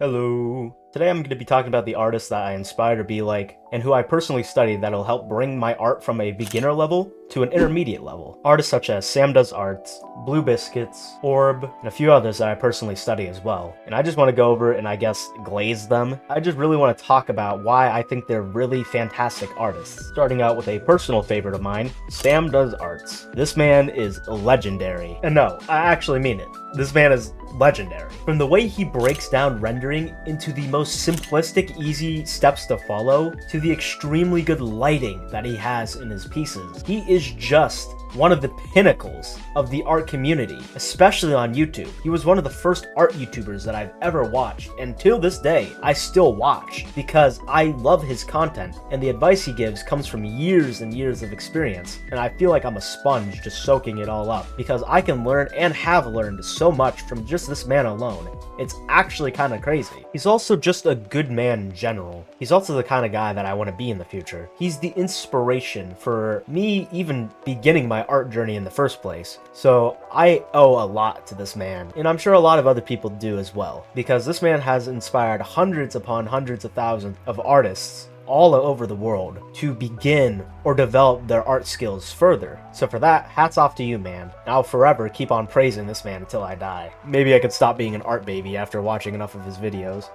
Hello. Today I'm going to be talking about the artists that I aspire to be like, and who I personally study that'll help bring my art from a beginner level to an intermediate level. Artists such as SamDoesArts, Bluebiscuits, Orb, and a few others that I personally study as well. And I just want to go over and I guess glaze them. I just really want to talk about why I think they're really fantastic artists. Starting out with a personal favorite of mine, SamDoesArts. This man is legendary. And no, I actually mean it. This man is legendary. From the way he breaks down rendering into the most simplistic, easy steps to follow, to the extremely good lighting that he has in his pieces. He is just one of the pinnacles of the art community, especially on YouTube. He was one of the first art YouTubers that I've ever watched, and till this day, I still watch because I love his content, and the advice he gives comes from years and years of experience, and I feel like I'm a sponge just soaking it all up, because I can learn and have learned so much from just this man alone. It's actually kind of crazy. He's also just a good man in general. He's also the kind of guy that I want to be in the future. He's the inspiration for me even beginning my art journey in the first place. So I owe a lot to this man, and I'm sure a lot of other people do as well, because this man has inspired hundreds upon hundreds of thousands of artists all over the world to begin or develop their art skills further. So for that, hats off to you, man. I'll forever keep on praising this man until I die. Maybe I could stop being an art baby after watching enough of his videos.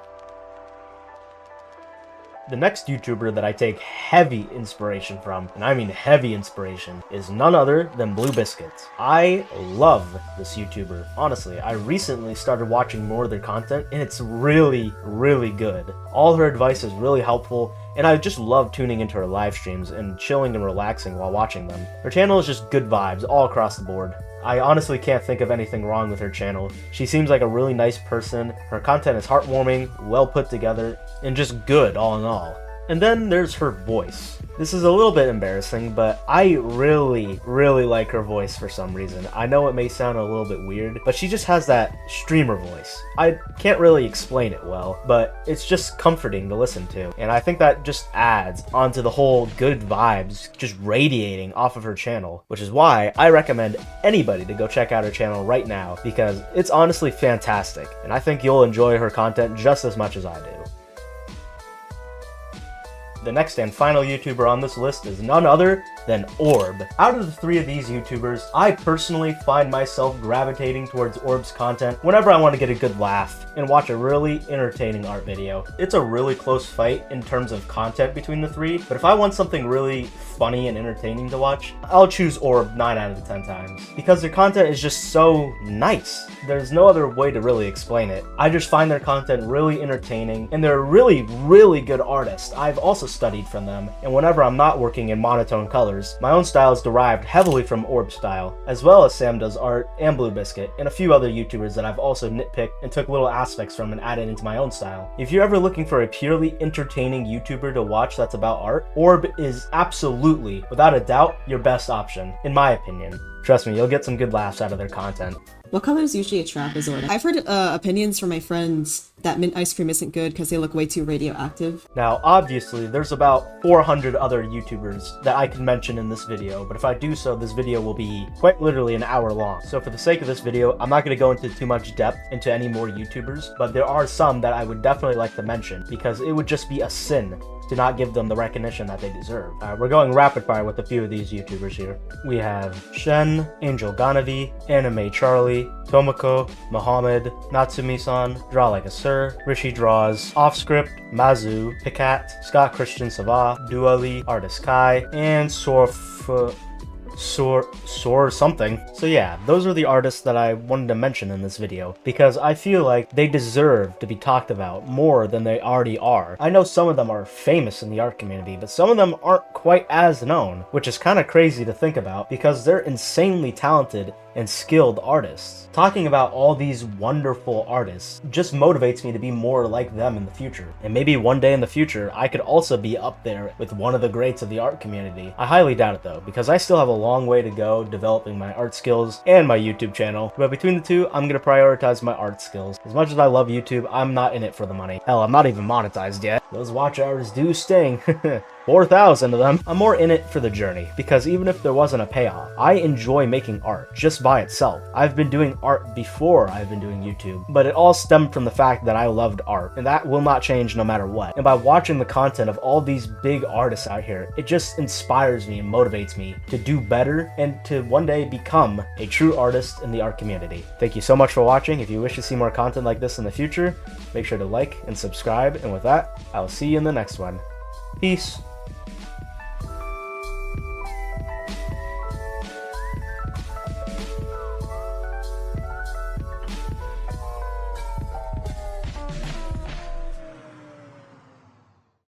The next YouTuber that I take heavy inspiration from, and I mean heavy inspiration, is none other than Bluebiscuits. I love this YouTuber. Honestly, I recently started watching more of their content, and it's really, really good. All her advice is really helpful, and I just love tuning into her live streams and chilling and relaxing while watching them. Her channel is just good vibes all across the board. I honestly can't think of anything wrong with her channel. She seems like a really nice person, her content is heartwarming, well put together, and just good all in all. And then there's her voice. This is a little bit embarrassing, but I really, really like her voice for some reason. I know it may sound a little bit weird, but she just has that streamer voice. I can't really explain it well, but it's just comforting to listen to. And I think that just adds onto the whole good vibes just radiating off of her channel, which is why I recommend anybody to go check out her channel right now, because it's honestly fantastic. And I think you'll enjoy her content just as much as I do. The next and final YouTuber on this list is none other than Orb. Out of the three of these YouTubers, I personally find myself gravitating towards Orb's content whenever I want to get a good laugh and watch a really entertaining art video. It's a really close fight in terms of content between the three, but if I want something really funny and entertaining to watch, I'll choose Orb 9 out of the 10 times, because their content is just so nice. There's no other way to really explain it. I just find their content really entertaining, and they're really, really good artists. I've also studied from them, and whenever I'm not working in monotone colors, my own style is derived heavily from Orb's style, as well as SamDoesArt and Bluebiscuit, and a few other YouTubers that I've also nitpicked and took little aspects from and added into my own style. If you're ever looking for a purely entertaining YouTuber to watch that's about art, Orb is absolutely, without a doubt, your best option, in my opinion. Trust me, you'll get some good laughs out of their content. What colors usually attract Azorda? I've heard opinions from my friends that mint ice cream isn't good because they look way too radioactive. Now, obviously, there's about 400 other YouTubers that I can mention in this video, but if I do so, this video will be quite literally an hour long. So for the sake of this video, I'm not going to go into too much depth into any more YouTubers, but there are some that I would definitely like to mention, because it would just be a sin to not give them the recognition that they deserve. We're going rapid fire with a few of these YouTubers here. We have Shen, Angel Ganavi, Anime Charlie, Tomoko, Mohammed, Natsumi-san, Draw Like a Sir, Rishi Draws, Offscript, Mazu, Picat, Scott Christian Sava, Duali, Artist Kai, and Sor something. So yeah, those are the artists that I wanted to mention in this video, because I feel like they deserve to be talked about more than they already are. I know some of them are famous in the art community, but some of them aren't quite as known, which is kind of crazy to think about, because they're insanely talented and skilled artists. Talking about all these wonderful artists just motivates me to be more like them in the future. And maybe one day in the future, I could also be up there with one of the greats of the art community. I highly doubt it though, because I still have a long way to go developing my art skills and my YouTube channel. But between the two, I'm gonna prioritize my art skills. As much as I love YouTube, I'm not in it for the money. Hell, I'm not even monetized yet. Those watch hours do sting. 4,000 of them. I'm more in it for the journey, because even if there wasn't a payoff, I enjoy making art just by itself. I've been doing art before I've been doing YouTube, but it all stemmed from the fact that I loved art, and that will not change no matter what. And by watching the content of all these big artists out here, it just inspires me and motivates me to do better and to one day become a true artist in the art community. Thank you so much for watching. If you wish to see more content like this in the future, make sure to like and subscribe, and with that, I will see you in the next one. Peace.